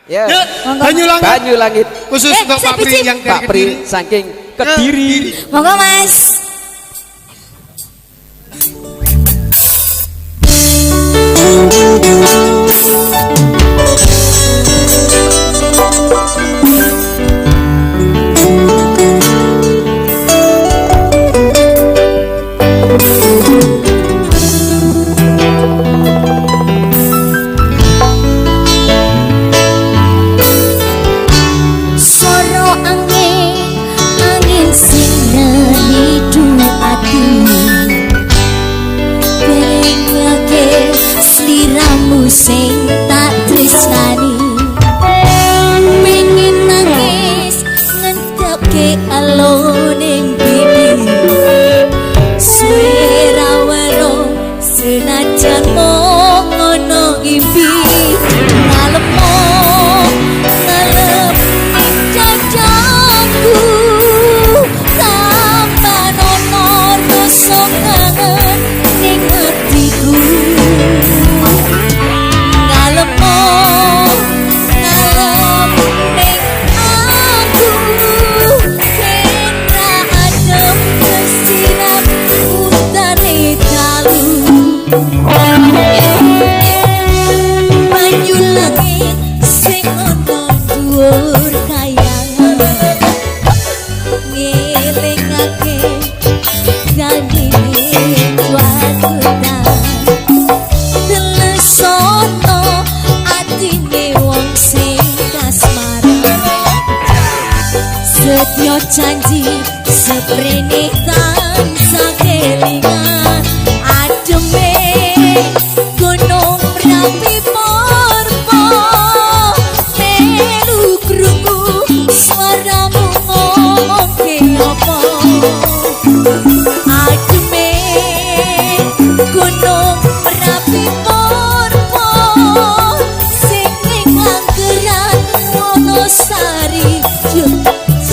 Ya. Banyulangit. Banyulangit. Khusus untuk Pak Pri yang dari Pak Pri Kediri. saking Kediri. Monggo Mas. Sing tak tresnani pengen nangis ngentepke alone bibi suara waro senajan ngono ngimpi ngalemo ngalem ing jajaku tanpa nomor rasa kangen ning atiku Banyulangit sing ana dhuwur kayangan ngelingake janjine watudan telesono atine wong sing kasmaran setya janji seprene tansah kelingan ademe gunung Merapi porpo melu krungu suaramu ngomong ke apa ademe gunung Merapi porpo sing ning Langgeran Wonosari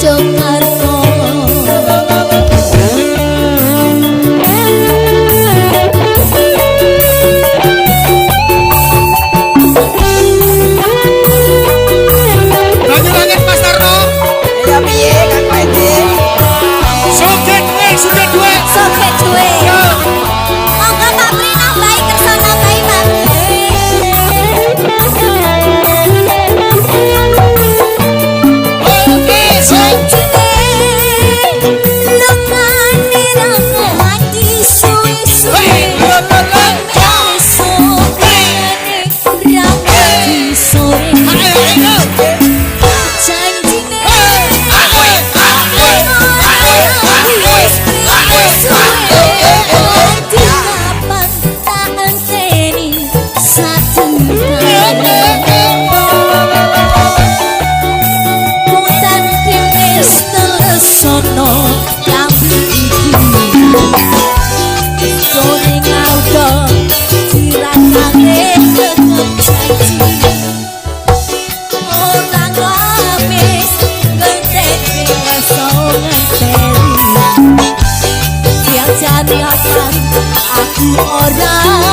Jogarta. Aku orang